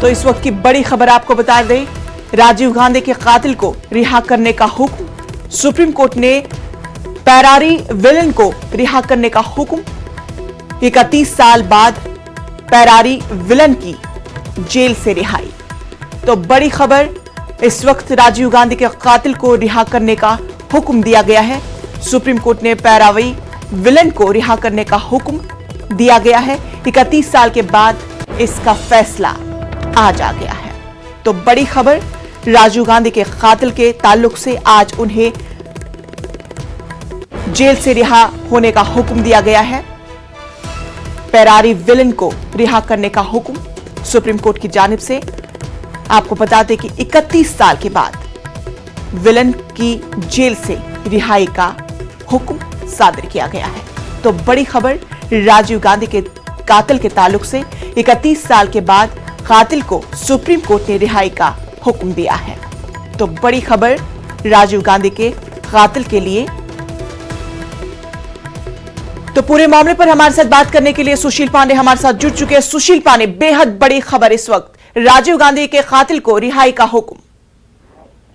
तो इस वक्त की बड़ी खबर आपको बता दें, राजीव गांधी के कातिल को रिहा करने का हुक्म। सुप्रीम कोर्ट ने पैरारी विलन को रिहा करने का हुक्म। 31 साल बाद पैरारी विलन की जेल से रिहाई। तो बड़ी खबर, इस वक्त राजीव गांधी के कातिल को रिहा करने का हुक्म दिया गया है। सुप्रीम कोर्ट ने पैरारी विलन को रिहा करने का हुक्म दिया गया है। 31 साल के बाद इसका फैसला आज आ गया है। तो बड़ी खबर, राजीव गांधी के कातिल के ताल्लुक से आज उन्हें जेल से रिहा होने का हुक्म दिया गया है। पैरारी विलन को रिहा करने का हुक्म सुप्रीम कोर्ट की जानिब से। आपको बता दें कि 31 साल के बाद विलन की जेल से रिहाई का हुक्म सादर किया गया है। तो बड़ी खबर, राजीव गांधी के कातिल के ताल्लुक से 31 साल के बाद कातिल को सुप्रीम कोर्ट ने रिहाई का हुक्म दिया है। तो बड़ी खबर राजीव गांधी के कातिल के लिए। तो पूरे मामले पर हमारे साथ बात करने के लिए सुशील पांडे हमारे साथ जुड़ चुके हैं। सुशील पांडे, बेहद बड़ी खबर इस वक्त, राजीव गांधी के कातिल को रिहाई का हुक्म।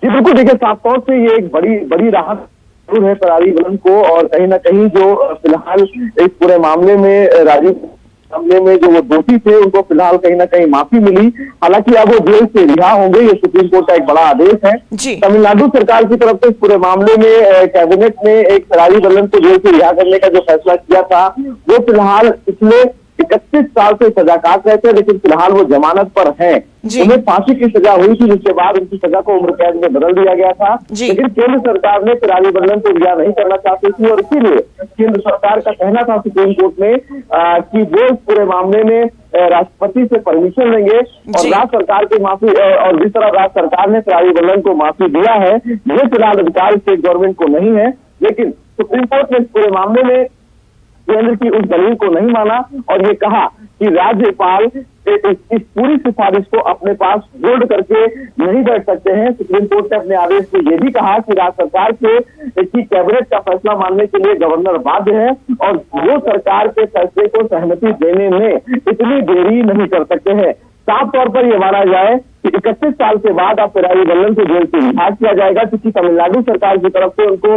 जी बिल्कुल, देखिए साफ तौर से ये एक बड़ी राहत जरूर है पैरारी विलन को, और कहीं ना कहीं जो फिलहाल इस पूरे मामले में राजीव मामले में जो वो दोषी थे उनको फिलहाल कहीं ना कहीं माफी मिली। हालांकि अब वो जेल से रिहा होंगे, ये सुप्रीम कोर्ट का एक बड़ा आदेश है। तमिलनाडु सरकार की तरफ से इस पूरे मामले में कैबिनेट ने एक पैरारी विलन को जेल से रिहा करने का जो फैसला किया था, वो फिलहाल पिछले 31 साल से सजा काट रहे थे, लेकिन फिलहाल वो जमानत पर हैं। उन्हें फांसी की सजा हुई थी, जिसके बाद उनकी सजा को उम्र कैद में बदल दिया गया था। लेकिन केंद्र सरकार ने पैरारी विलन को रिहा नहीं करना चाहती थी, और इसीलिए केंद्र सरकार का कहना था सुप्रीम कोर्ट में कि वो इस पूरे मामले में राष्ट्रपति से परमिशन लेंगे, और राज्य सरकार की माफी, और जिस तरह राज्य सरकार ने पैरारी विलन को माफी दिया है, ये फिलहाल अधिकार स्टेट गवर्नमेंट को नहीं है। लेकिन सुप्रीम कोर्ट ने इस पूरे मामले में केंद्र की उस दलील को नहीं माना, और ये कहा कि राज्यपाल इस पूरी सिफारिश को अपने पास होल्ड करके नहीं बैठ सकते हैं। सुप्रीम कोर्ट ने अपने आदेश में यह भी कहा कि राज्य सरकार की कैबिनेट का फैसला मानने के लिए गवर्नर बाध्य है, और वो सरकार के फैसले को सहमति देने में इतनी देरी नहीं कर सकते हैं। साफ तौर पर यह माना जाए कि 31 साल के बाद अब पैरारी विलन को जेल से रिहा किया जाएगा, क्योंकि तमिलनाडु सरकार की तरफ से उनको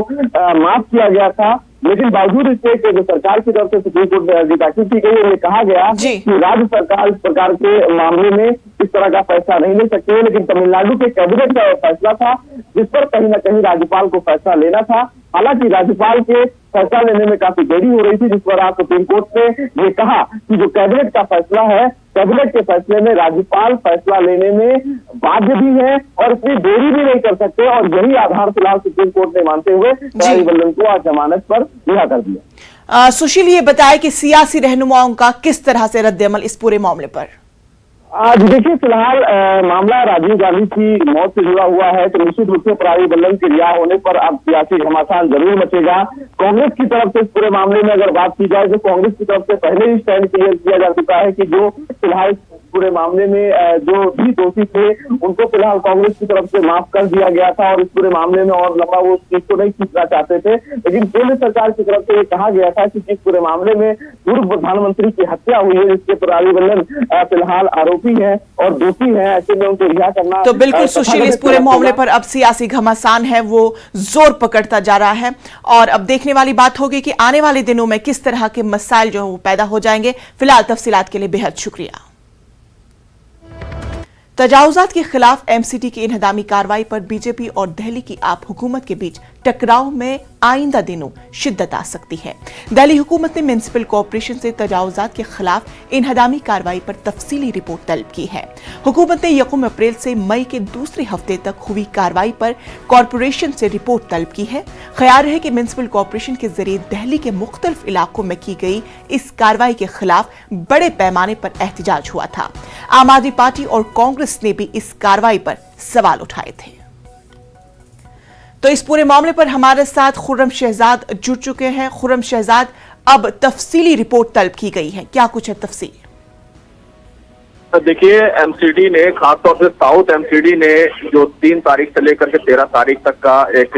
माफ किया गया था। लेकिन बावजूद इसके कि जो सरकार की तरफ से सुप्रीम कोर्ट में अर्जी दाखिल की गई है, कहा गया कि राज्य सरकार इस प्रकार के मामले में इस तरह का फैसला नहीं ले सकती है। लेकिन तमिलनाडु के कैबिनेट का फैसला था, जिस पर कहीं ना कहीं राज्यपाल को फैसला लेना था। हालांकि राज्यपाल के फैसला लेने में काफी देरी हो रही थी, जिस पर आज सुप्रीम कोर्ट ने ये कहा कि जो कैबिनेट का फैसला है, कैबिनेट के फैसले में राज्यपाल फैसला लेने में बाध्य भी है, और इतनी देरी भी नहीं कर सकते, और यही आधार फिलहाल सुप्रीम कोर्ट ने मानते हुए पैरारी विलन को आज जमानत पर रिहा कर दिया। सुशील, ये बताया कि सियासी रहनुमाओं का किस तरह से रद्द-ए-अमल इस पूरे मामले पर? आज देखिए, फिलहाल मामला राजीव गांधी की मौत से जुड़ा हुआ है, तो निश्चित रूप से पैरारी विलन के रिहा होने पर अब सियासी घमासान जरूर मचेगा। कांग्रेस की तरफ से इस पूरे मामले में अगर बात की जाए, तो कांग्रेस की तरफ से पहले ही स्टैंड क्लियर किया जा चुका है कि जो फिलहाल पूरे मामले में जो भी दोषी थे उनको फिलहाल कांग्रेस की तरफ से माफ कर दिया गया था, और इस पूरे मामले में और लंबा वो केस को नहीं खींचना चाहते थे। लेकिन केंद्र सरकार की तरफ से ये कहा गया था कि जिस पूरे मामले में पूर्व प्रधानमंत्री की हत्या हुई है, जिसके पैरारी विलन फिलहाल आरोपी है और दोषी है, ऐसे में उनको रिहा करना। तो बिल्कुल सुशील, इस पूरे मामले पर अब सियासी घमासान है वो जोर पकड़ता जा रहा है, और अब देखने वाली बात होगी कि आने वाले दिनों में किस तरह के मसाइल जो है वो पैदा हो जाएंगे। फिलहाल तफसीलात के लिए बेहद शुक्रिया। तजावुजात के खिलाफ एमसीडी की इन्हदामी कार्रवाई पर बीजेपी और दिल्ली की आप हुकूमत के बीच टकराव में आइंदा दिनों शिद्दत आ सकती है। दिल्ली हुकूमत ने म्युनिसिपल कॉर्पोरेशन से तजावुजात के खिलाफ इन्हदामी कार्रवाई पर तफसीली रिपोर्ट तलब की है। हुकूमत ने 1 अप्रैल से मई के दूसरे हफ्ते तक हुई कार्रवाई पर कॉर्पोरेशन से रिपोर्ट तलब की है। ख्याल है कि म्युनिसिपल कॉर्पोरेशन के जरिए दिल्ली के मुख्तलिफ इलाकों में की गई इस कार्रवाई के खिलाफ बड़े पैमाने पर एहतजाज हुआ था। आम आदमी पार्टी और कांग्रेस ने भी इस कार्रवाई पर सवाल उठाए थे। तो इस पूरे मामले पर हमारे साथ खुर्रम शहजाद जुड़ चुके हैं। खुर्रम शहजाद, अब तफसीली रिपोर्ट तलब की गई है, क्या कुछ है तफसील? देखिए, एमसीडी ने, खासतौर से साउथ एमसीडी ने जो 3 तारीख से लेकर के 13 तारीख तक का एक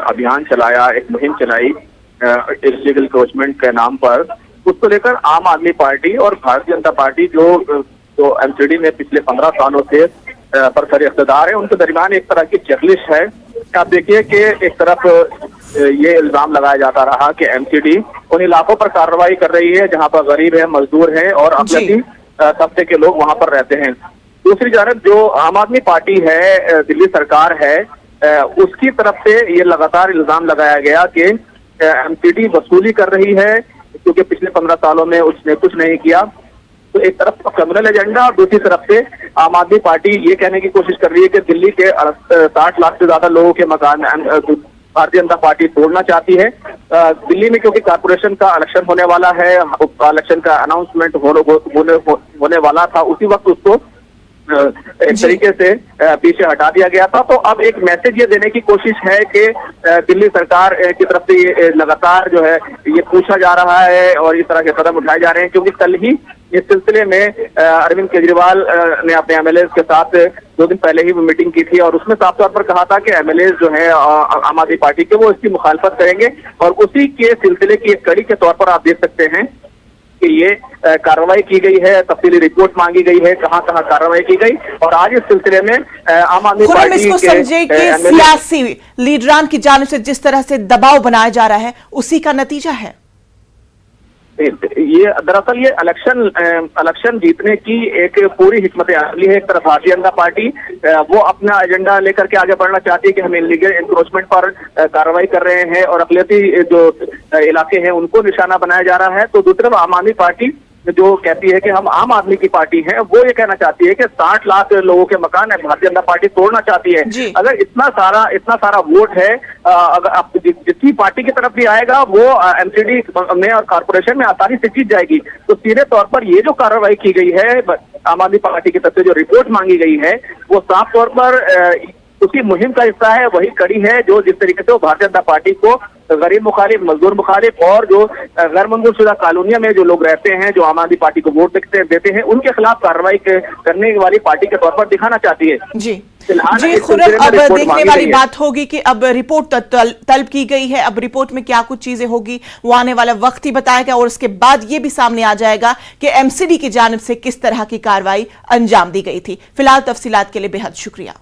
अभियान चलाया, एक मुहिम चलाई इल्लीगल क्रोचमेंट के नाम पर, उसको लेकर आम आदमी पार्टी और भारतीय जनता पार्टी जो जो एमसीडी में पिछले 15 सालों से बरसर इख्तिदार है, उनके दरमियान एक तरह की चेकलिस्ट है। आप देखिए कि एक तरफ ये इल्जाम लगाया जाता रहा कि एमसीडी उन इलाकों पर कार्रवाई कर रही है जहां पर गरीब है, मजदूर है और अकलियती तबके के लोग वहां पर रहते हैं। दूसरी जानब जो आम आदमी पार्टी है, दिल्ली सरकार है, उसकी तरफ से ये लगातार इल्जाम लगाया गया कि एमसीडी वसूली कर रही है क्योंकि पिछले 15 सालों में उसने कुछ नहीं किया। तो एक तरफ तो कम्युनल एजेंडा और दूसरी तरफ से आम आदमी पार्टी ये कहने की कोशिश कर रही है कि दिल्ली के 60 लाख से ज्यादा लोगों के मकान भारतीय जनता पार्टी तोड़ना चाहती है। दिल्ली में क्योंकि कारपोरेशन का इलेक्शन होने वाला है, इलेक्शन का अनाउंसमेंट होने वाला था, उसी वक्त उसको एक तरीके से पीछे हटा दिया गया था। तो अब एक मैसेज ये देने की कोशिश है कि दिल्ली सरकार की तरफ से ये लगातार जो है ये पूछा जा रहा है और इस तरह के कदम उठाए जा रहे हैं, क्योंकि कल ही इस सिलसिले में अरविंद केजरीवाल ने अपने एमएलए के साथ 2 दिन पहले ही मीटिंग की थी और उसमें साफ तौर पर कहा था कि एमएलए जो है आम आदमी पार्टी के, वो इसकी मुखालफत करेंगे। और उसी के सिलसिले की एक कड़ी के तौर पर आप देख सकते हैं कि ये कार्रवाई की गई है, तफसीली रिपोर्ट मांगी गई है, कहां कहां कार्रवाई की गई। और आज इस सिलसिले में आम आदमी पार्टी के समझे कि सियासी लीडरान की जानिब से जिस तरह से दबाव बनाया जा रहा है उसी का नतीजा है। ये दरअसल ये इलेक्शन जीतने की एक पूरी हिकमत अमली है। एक तरफ भारतीय जनता पार्टी वो अपना एजेंडा लेकर के आगे बढ़ना चाहती है कि हम इलीगल इंक्रोचमेंट पर कार्रवाई कर रहे हैं और अकलियती जो इलाके हैं उनको निशाना बनाया जा रहा है। तो दूसरी तरफ आम आदमी पार्टी जो कहती है कि हम आम आदमी की पार्टी है, वो ये कहना चाहती है कि 60 लाख लोगों के मकान भारतीय जनता पार्टी तोड़ना चाहती है। अगर इतना सारा वोट है, अगर जितनी पार्टी की तरफ भी आएगा वो एमसीडी में और कारपोरेशन में आसानी से जीत जाएगी। तो सीधे तौर पर ये जो कार्रवाई की गई है आम आदमी पार्टी की तरफ से, जो रिपोर्ट मांगी गई है, वो साफ तौर पर उसी मुहिम का हिस्सा है, वही कड़ी है जो जिस तरीके से वो भारतीय जनता पार्टी को गरीब मुखालिफ, मजदूर मुखालिफ और जो गैर मंजूरशुदा कॉलोनियों में जो लोग रहते हैं, जो आम आदमी पार्टी को वोट देते हैं, उनके खिलाफ कार्रवाई करने वाली पार्टी के तौर पर दिखाना चाहती है। जी खुर्रम, अब देखने वाली बात होगी कि अब रिपोर्ट तलब की गई है, अब रिपोर्ट में क्या कुछ चीजें होगी वो आने वाला वक्त ही बताएगा और उसके बाद ये भी सामने आ जाएगा कि एमसीडी की जानिब से किस तरह की कार्रवाई अंजाम दी गई थी। फिलहाल तफसीलात के लिए बेहद शुक्रिया।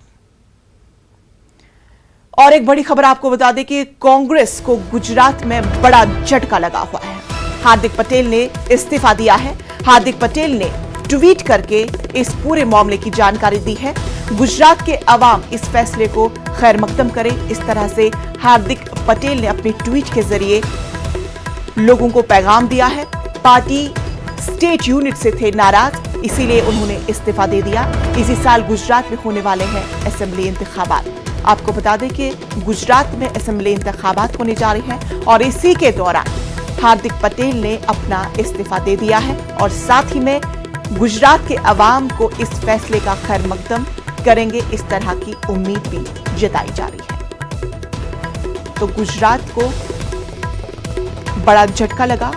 और एक बड़ी खबर आपको बता दें कि कांग्रेस को गुजरात में बड़ा झटका लगा हुआ है। हार्दिक पटेल ने इस्तीफा दिया है। हार्दिक पटेल ने ट्वीट करके इस पूरे मामले की जानकारी दी है। गुजरात के अवाम इस फैसले को खैर मकदम करे, इस तरह से हार्दिक पटेल ने अपने ट्वीट के जरिए लोगों को पैगाम दिया है। पार्टी स्टेट यूनिट से थे नाराज, इसीलिए उन्होंने इस्तीफा दे दिया। इसी साल गुजरात में होने वाले हैं असेंबली इंतखाबात। आपको बता दें कि गुजरात में असेंबली इंतखाबात होने जा रहे हैं और इसी के दौरान हार्दिक पटेल ने अपना इस्तीफा दे दिया है और साथ ही में गुजरात के अवाम को इस फैसले का खैर मकदम करेंगे, इस तरह की उम्मीद भी जताई जा रही है। तो गुजरात को बड़ा झटका लगा।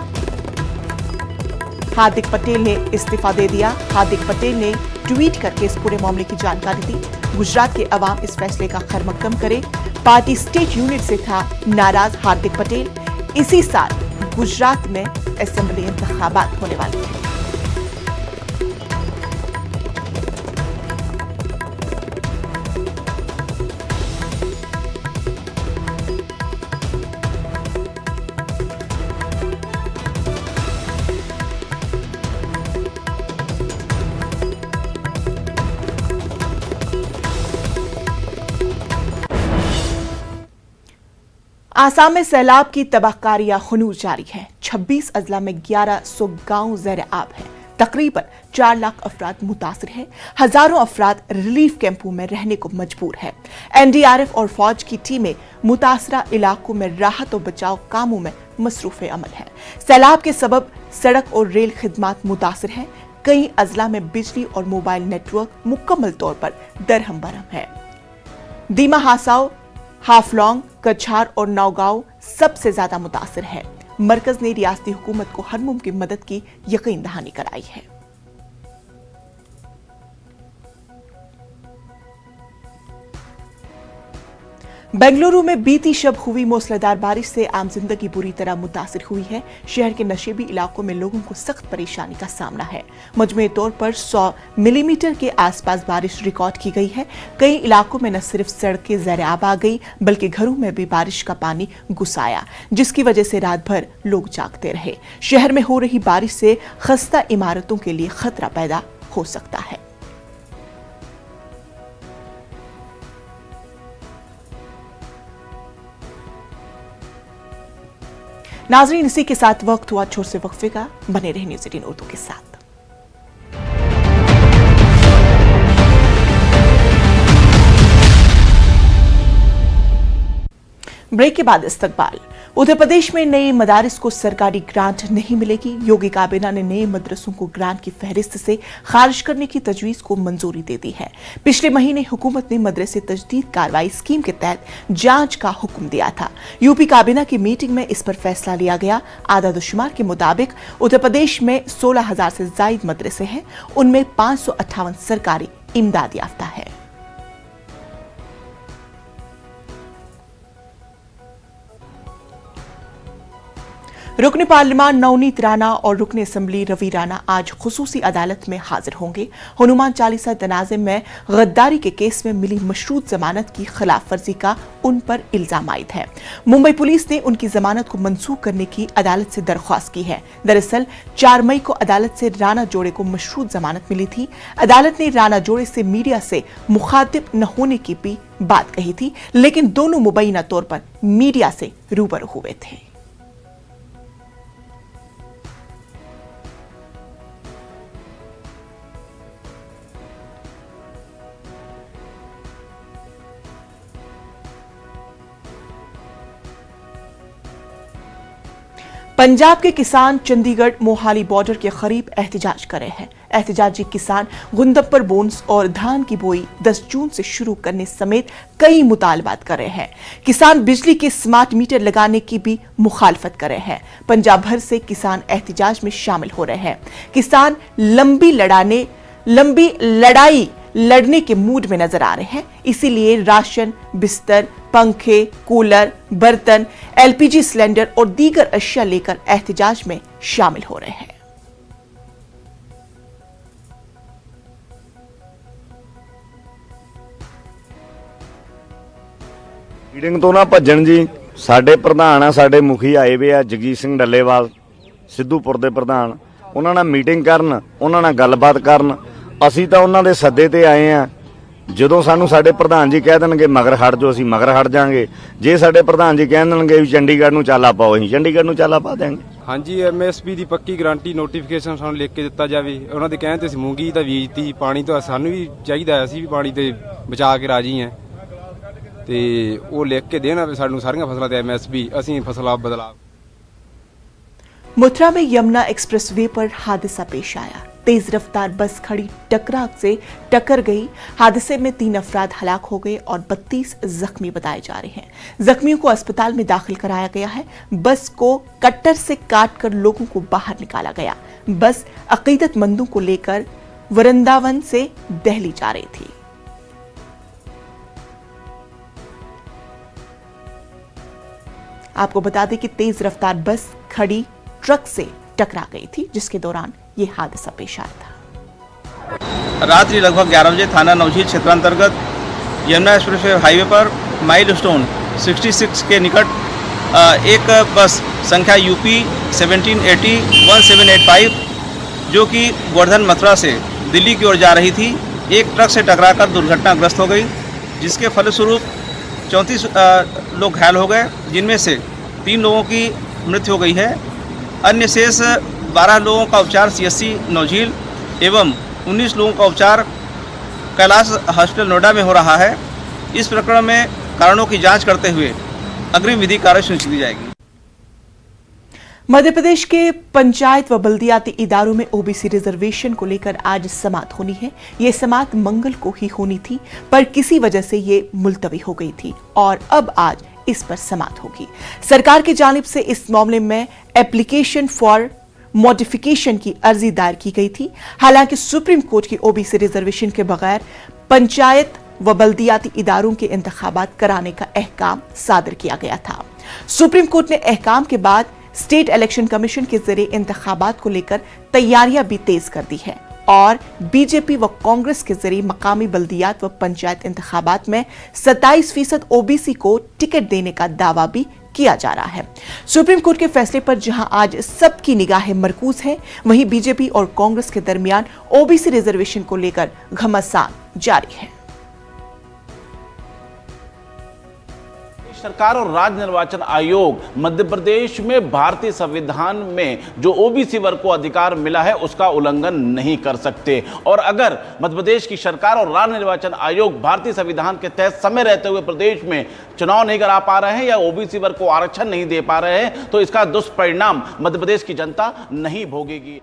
हार्दिक पटेल ने इस्तीफा दे दिया। हार्दिक पटेल ने ट्वीट करके इस पूरे मामले की जानकारी दी। गुजरात के अवाम इस फैसले का खैर मकदम करे। पार्टी स्टेट यूनिट से था नाराज हार्दिक पटेल। इसी साल गुजरात में असेंबली इंतखाबात होने वाले हैं। आसाम में सैलाब की तबाहकारी खुनूर जारी है। 26 अजला में 1100 गांव ज़ेर आब है। तकरीबन 4 लाख अफराद मुतासर हैं। हजारों अफराद रिलीफ कैंपों में रहने को मजबूर है। एनडीआरएफ और फौज की टीमें मुतासरा इलाकों में राहत और बचाव कामों में मसरूफ अमल है। सैलाब के सबब सड़क और रेल खिदमात मुतासर है। कई अजला में बिजली और मोबाइल नेटवर्क मुकम्मल तौर पर दरहम बरहम है। दीमा हासाओ, हाफलॉन्ग, कछार और नौगांव सबसे ज्यादा मुतासिर है। मरकज ने रियासती हुकूमत को हर मुमकिन मदद की यकीन दहानी कराई है। बेंगलुरु में बीती शब हुई मूसलाधार बारिश से आम जिंदगी बुरी तरह मुतासिर हुई है। शहर के नशेबी इलाकों में लोगों को सख्त परेशानी का सामना है। मजमूई तौर पर 100 मिलीमीटर के आसपास बारिश रिकॉर्ड की गई है। कई इलाकों में न सिर्फ सड़कें ज़ेर-आब आ गई बल्कि घरों में भी बारिश का पानी घुस आया, जिसकी वजह से रात भर लोग जागते रहे। शहर में हो रही बारिश से खस्ता इमारतों के लिए खतरा पैदा हो सकता है। नाजरीन, इसी के साथ वक्त हुआ छोटे से वक्फे का। बने रहे न्यूज़ 18 उर्दू के साथ। ब्रेक के बाद इस्तकबाल। उत्तर प्रदेश में नए मदारिस को सरकारी ग्रांट नहीं मिलेगी। योगी काबीना ने नए मदरसों को ग्रांट की फहरिस्त से खारिज करने की तजवीज को मंजूरी दे दी है। पिछले महीने हुकूमत ने मदरसे तजदीद कार्रवाई स्कीम के तहत जांच का हुक्म दिया था। यूपी काबीना की मीटिंग में इस पर फैसला लिया गया। आदादुशुमार के मुताबिक उत्तर प्रदेश में 16,000 से ज्यादा मदरसे हैं। उनमें 558 सरकारी इमदाद याफ्ता है। रुकन पार्लिमान नवनीत राणा और रुकन असम्बली रवि राणा आज खुसूसी अदालत में हाजिर होंगे। हनुमान चालीसा तनाज़े में गद्दारी के केस में मिली मशरूत जमानत की खिलाफ वर्जी का उन पर इल्जाम आयद है। मुंबई पुलिस ने उनकी जमानत को मनसूख करने की अदालत से दरख्वास्त की है। दरअसल 4 मई को अदालत से राणा जोड़े को मशरूत जमानत मिली थी। अदालत ने राणा जोड़े से मीडिया से मुखातिब न होने की भी बात कही थी, लेकिन दोनों मुबैना तौर पर मीडिया से रूबरू हुए थे। पंजाब के किसान चंडीगढ़ मोहाली बॉर्डर के करीब एहतजाज कर रहे हैं। एहतजाजी किसान गुंदप्पर बोन्स और धान की बोई 10 जून से शुरू करने समेत कई मुतालबात कर रहे हैं। किसान बिजली के स्मार्ट मीटर लगाने की भी मुखालफत कर रहे हैं। पंजाब भर से किसान एहतजाज में शामिल हो रहे हैं। किसान लंबी लड़ाई लड़ने के मूड में नजर आ रहे हैं, इसीलिए राशन, बिस्तर, पंखे, कूलर, बर्तन, एलपीजी सिलेंडर और दीगर अशिया लेकर एहतजाज में शामिल हो रहे हैं। ਮੀਟਿੰਗ ਤੋਂ ਨਾ ਭੱਜਣ ਜੀ। ਸਾਡੇ ਪ੍ਰਧਾਨ ਆ, ਸਾਡੇ ਮੁਖੀ ਆਏ ਵੇ ਆ ਜਗਜੀਤ ਸਿੰਘ ਡੱਲੇਵਾਲ, ਸਿੱਧੂਪੁਰ ਦੇ ਪ੍ਰਧਾਨ। ਉਹਨਾਂ ਨਾਲ ਮੀਟਿੰਗ ਕਰਨ, ਉਹਨਾਂ ਨਾਲ ਗੱਲਬਾਤ ਕਰਨ। ਅਸੀਂ ਤਾਂ ਉਹਨਾਂ ਦੇ ਸੱਦੇ ਤੇ ਆਏ ਆ। ਜਦੋਂ ਸਾਨੂੰ ਸਾਡੇ ਪ੍ਰਧਾਨ ਜੀ ਕਹਿ ਦੇਣਗੇ ਮਗਰ ਹਟ ਜਾਓ, ਅਸੀਂ ਮਗਰ ਹਟ ਜਾਾਂਗੇ। ਜੇ ਸਾਡੇ ਪ੍ਰਧਾਨ ਜੀ ਕਹਿ ਦੇਣਗੇ ਵੀ ਚੰਡੀਗੜ੍ਹ ਨੂੰ ਚਾਲਾ ਪਾਓ, ਅਸੀਂ ਚੰਡੀਗੜ੍ਹ ਨੂੰ ਚਾਲਾ ਪਾ ਦੇਾਂਗੇ। ਹਾਂਜੀ, ਐਮਐਸਪੀ ਦੀ ਪੱਕੀ ਗਾਰੰਟੀ ਨੋਟੀਫਿਕੇਸ਼ਨ ਸਾਨੂੰ ਲਿਖ ਕੇ ਦਿੱਤਾ ਜਾਵੇ। ਉਹਨਾਂ ਦੇ ਕਹਿਣ ਤੇ ਅਸੀਂ ਮੂੰਗੀ ਤਾਂ ਬੀਜਤੀ, ਪਾਣੀ ਤਾਂ ਸਾਨੂੰ ਵੀ ਚਾਹੀਦਾ ਹੈ, ਅਸੀਂ ਵੀ ਪਾਣੀ ਤੇ ਬਚਾ ਕੇ ਰਾਜੀ ਹਾਂ। ਤੇ ਉਹ ਲਿਖ ਕੇ ਦੇਣਾ ਸਾਨੂੰ ਸਾਰੀਆਂ ਫਸਲਾਂ ਤੇ ਐਮਐਸਪੀ, ਅਸੀਂ ਫਸਲਾਂ ਬਦਲਾਵ। मथुरा में यमुना एक्सप्रेसवे पर हादसा पेश आया। तेज रफ्तार बस खड़ी ट्रक से टक्कर गई। हादसे में 3 अफराद हलाक हो गए और 32 जख्मी बताए जा रहे हैं। जख्मियों को अस्पताल में दाखिल कराया गया है। बस को कट्टर से काटकर लोगों को बाहर निकाला गया। बस अकीदतमंदों को लेकर वृंदावन से दिल्ली जा रही थी। आपको बता दें कि तेज रफ्तार बस खड़ी ट्रक से टकरा गई थी, जिसके दौरान ये हादसा पेश आया था। रात्रि लगभग 11 बजे थाना नवझील क्षेत्रांतर्गत यमुना एक्सप्रेसवे हाईवे पर माइलस्टोन 66 के निकट एक बस संख्या यूपी 1780-1785 जो कि गोवर्धन मथुरा से दिल्ली की ओर जा रही थी, एक ट्रक से टकराकर दुर्घटनाग्रस्त हो गई, जिसके फलस्वरूप 34 लोग घायल हो गए, जिनमें से 3 लोगों की मृत्यु हो गई है। अन्य शेष 12 लोगों का उपचार सीएससी नवझील एवं 19 लोगों का उपचार कैलाश हॉस्पिटल नोएडा में हो रहा है। इस प्रकरण में कारणों की जांच करते हुए अग्रिम विधि कार्य सुनिश्चित की जाएगी। मध्य प्रदेश के पंचायत व बल्दियाती इदारों में ओबीसी रिजर्वेशन को लेकर आज समाअत होनी है। ये समाअत मंगल को ही होनी थी, पर किसी वजह से ये मुलतवी हो गई थी और अब आज इस पर समाअत होगी। सरकार की जानिब से इस मामले में एप्लीकेशन फॉर मॉडिफिकेशन की अर्जी दायर की गई थी। हालांकि सुप्रीम कोर्ट की ओबीसी रिजर्वेशन के बगैर पंचायत व बल्दियाती इदारों के इंतखाबात कराने का अहकाम सादर किया गया था। सुप्रीम कोर्ट ने अहकाम के बाद स्टेट इलेक्शन कमीशन के जरिए इंतखाबात को लेकर तैयारियां भी तेज कर दी है और बीजेपी व कांग्रेस के जरिए मकामी बल्दियात व पंचायत इंतखाबात में 27% ओबीसी को टिकट देने का दावा भी किया जा रहा है। सुप्रीम कोर्ट के फैसले पर जहां आज सबकी निगाहें मरकूज हैं, वहीं बीजेपी और कांग्रेस के दरमियान ओबीसी रिजर्वेशन को लेकर घमासान जारी है। सरकार और राज्य निर्वाचन आयोग मध्य प्रदेश में भारतीय संविधान में जो ओबीसी वर्ग को अधिकार मिला है उसका उल्लंघन नहीं कर सकते। और अगर मध्य प्रदेश की सरकार और राज्य निर्वाचन आयोग भारतीय संविधान के तहत समय रहते हुए प्रदेश में चुनाव नहीं करा पा रहे हैं या ओबीसी वर्ग को आरक्षण नहीं दे पा रहे हैं तो इसका दुष्परिणाम मध्य प्रदेश की जनता नहीं भोगेगी।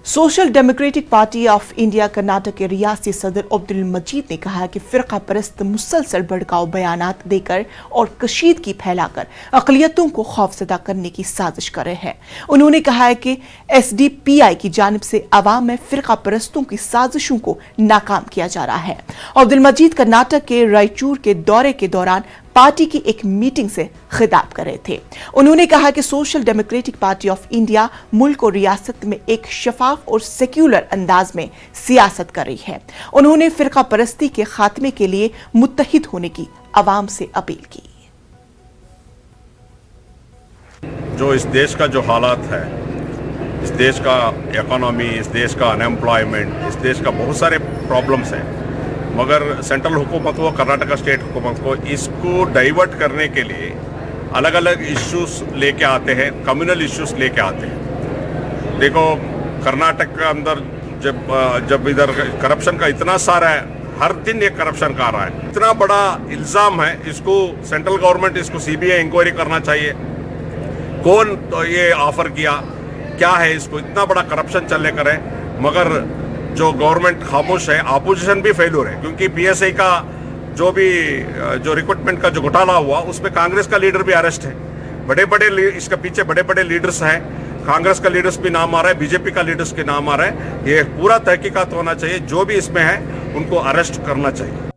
Social democratic party of India Karnataka के रियासती सदर अब्दुल मजीद ने कहा कि फिरका परस्त मुसलसल भड़काऊ बयानात देकर और कशीदगी फैलाकर अक़लियतों को खौफजदा करने की साजिश कर रहे हैं। उन्होंने कहा है कि एसडीपीआई की जानिब से अवाम में फिरका परस्तों की साजिशों को नाकाम किया जा रहा है। अब्दुल मजीद कर्नाटक के रायचूर के दौरे के दौरान पार्टी की एक मीटिंग से खिताब कर रहे थे। उन्होंने कहा कि social democratic party of India मुल्क और रियासत में एक शफाफ और सेक्युलर अंदाज में सियासत कर रही है। उन्होंने फिरका परस्ती के खात्मे के लिए मुत्तहिद होने की आवाम से अपील की। जो इस देश का जो हालात है, इस देश का इकोनॉमी, इस देश का अनएम्प्लॉयमेंट, इस देश का बहुत सारे प्रॉब्लम्स हैं, मगर सेंट्रल हुकूमत को, कर्नाटका स्टेट हुकूमत को इसको डाइवर्ट करने के लिए अलग अलग इश्यूज लेके आते हैं, कम्युनल इश्यूज लेके आते हैं। देखो कर्नाटक के अंदर जब इधर करप्शन का इतना सारा है, हर दिन एक करप्शन का आ रहा है, इतना बड़ा इल्ज़ाम है, इसको सेंट्रल गवर्नमेंट इसको सीबीआई इंक्वायरी करना चाहिए। कौन तो ये ऑफर किया, क्या है, इसको इतना बड़ा करप्शन चलने करे, मगर जो गवर्नमेंट खामोश है, अपोजिशन भी फेल्यूर है। क्योंकि पीएसआई का जो रिक्रूटमेंट का जो घोटाला हुआ उसमें कांग्रेस का लीडर भी अरेस्ट है, बड़े इसके पीछे बड़े बड़े लीडर्स हैं, कांग्रेस का लीडर्स भी नाम आ रहा है, बीजेपी का लीडर्स के नाम आ रहा है। ये पूरा तहकीकात होना चाहिए, जो भी इसमें है उनको अरेस्ट करना चाहिए।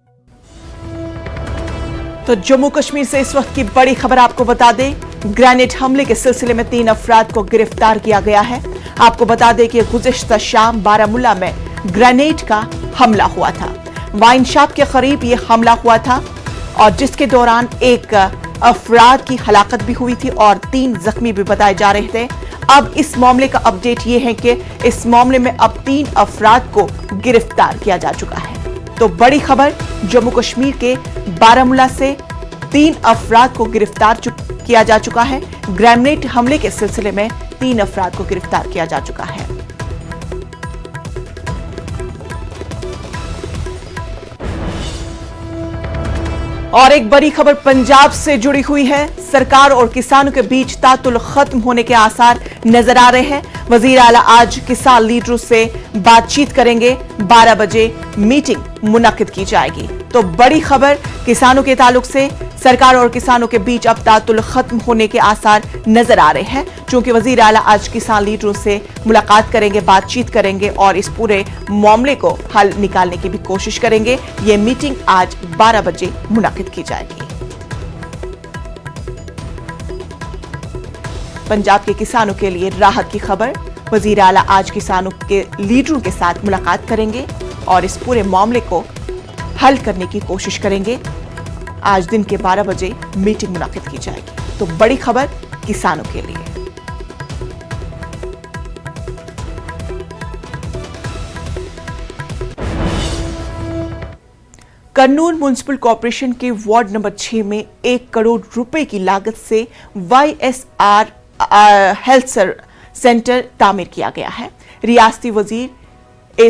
तो जम्मू कश्मीर से इस वक्त की बड़ी खबर आपको बता दें, ग्रेनेड हमले के सिलसिले में 3 अफराद को गिरफ्तार किया गया है। आपको बता दें कि गुज़िश्ता शाम बारामुल्ला में ग्रेनेड का हमला हुआ था। वाइन शॉप के करीब यह हमला हुआ था और जिसके दौरान एक अफराद की हलाकत भी हुई थी और 3 जख्मी भी बताए जा रहे थे। अब इस मामले का अपडेट यह है कि इस मामले में अब 3 अफराद को गिरफ्तार किया जा चुका है। तो बड़ी खबर, जम्मू कश्मीर के बारामुल्ला से 3 अफराद को गिरफ्तार किया जा चुका है। ग्रेनेड हमले के सिलसिले में 3 अफराद को गिरफ्तार किया जा चुका है। और एक बड़ी खबर पंजाब से जुड़ी हुई है। सरकार और किसानों के बीच तातुल खत्म होने के आसार नजर आ रहे हैं। वजीर आला आज किसान लीडरों से बातचीत करेंगे। 12 बजे मीटिंग मुनक्किद की जाएगी। तो बड़ी खबर किसानों के ताल्लुक से, सरकार और किसानों के बीच अब तातुल खत्म होने के आसार नजर आ रहे हैं, क्योंकि वजीर आला आज किसान लीडरों से मुलाकात करेंगे, बातचीत करेंगे और इस पूरे मामले को हल निकालने की भी कोशिश करेंगे। ये मीटिंग आज 12 बजे मुनक्किद की जाएगी। पंजाब के किसानों के लिए राहत की खबर, वजीर आला आज किसानों के लीडरों के साथ मुलाकात करेंगे और इस पूरे मामले को हल करने की कोशिश करेंगे। आज दिन के 12 बजे मीटिंग मुनक्किद की जाएगी। तो बड़ी खबर किसानों के लिए। कन्नूर म्युनिसिपल कॉर्पोरेशन के वार्ड नंबर 6 में 1 करोड़ रुपए की लागत से YSR हेल्थ सेंटर तामीर किया गया है। रियासती वजीर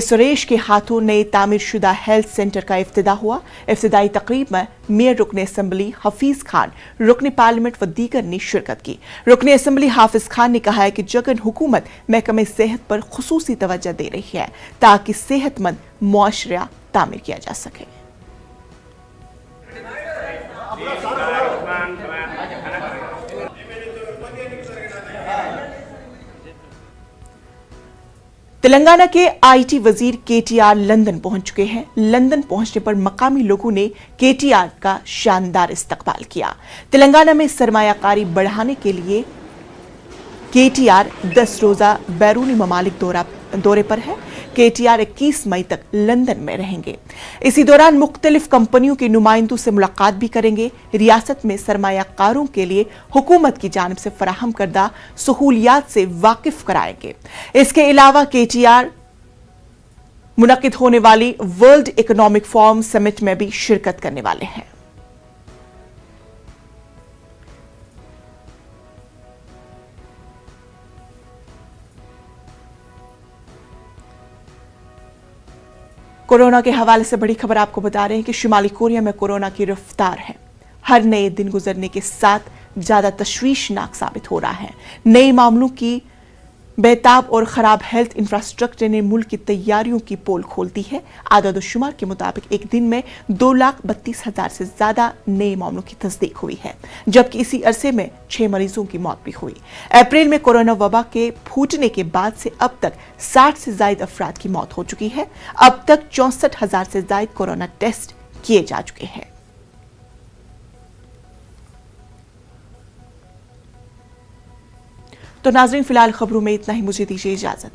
सुरेश के हाथों नए तामीर शुदा हेल्थ सेंटर का इफ्तिताह हुआ। इफ्तिदाई तकरीब में मेयर रुकन असेंबली हफीज खान, रुकन पार्लियामेंट व दीगर ने शिरकत की। रुकन असेंबली हाफिज खान ने कहा है कि जगन हुकूमत महकमे सेहत पर खुसूसी तवज्जो दे रही है ताकि सेहतमंद मुआशरा तामीर किया जा सके। तेलंगाना के आईटी वजीर केटीआर लंदन पहुंच चुके हैं। लंदन पहुंचने पर मकामी लोगों ने केटीआर का शानदार इस्तकबाल किया। तेलंगाना में सरमायाकारी बढ़ाने के लिए केटीआर 10 रोजा बैरूनी ममालिक दौरे पर है। केटीआर 21 मई तक लंदन में रहेंगे। इसी दौरान मुख्तलिफ कंपनियों के नुमाइंदों से मुलाकात भी करेंगे। रियासत में सरमायाकारों के लिए हुकूमत की जानिब से फराहम करदा सहूलियात से वाकिफ कराएंगे। इसके अलावा केटीआर मुनक्किद होने वाली वर्ल्ड इकोनॉमिक फोरम समिट में भी शिरकत करने वाले हैं। कोरोना के हवाले से बड़ी खबर आपको बता रहे हैं कि शुमाली कोरिया में कोरोना की रफ्तार है। हर नए दिन गुजरने के साथ ज्यादा तशवीशनाक साबित हो रहा है। नए मामलों की बेताब और खराब हेल्थ इंफ्रास्ट्रक्चर ने मुल्क की तैयारियों की पोल खोल दी है। आदाद-ओ-शुमार के मुताबिक एक दिन में 2,32,000 से ज्यादा नए मामलों की तस्दीक हुई है, जबकि इसी अरसे में 6 मरीजों की मौत भी हुई। अप्रैल में कोरोना वबा के फूटने के बाद से अब तक 60 से ज्यादा अफराद की मौत हो चुकी है। अब तक 64,000 से ज्यादा कोरोना टेस्ट किए जा चुके हैं। तो नाज़रीन, फिलहाल खबरों में इतना ही। मुझे दीजिए इजाजत।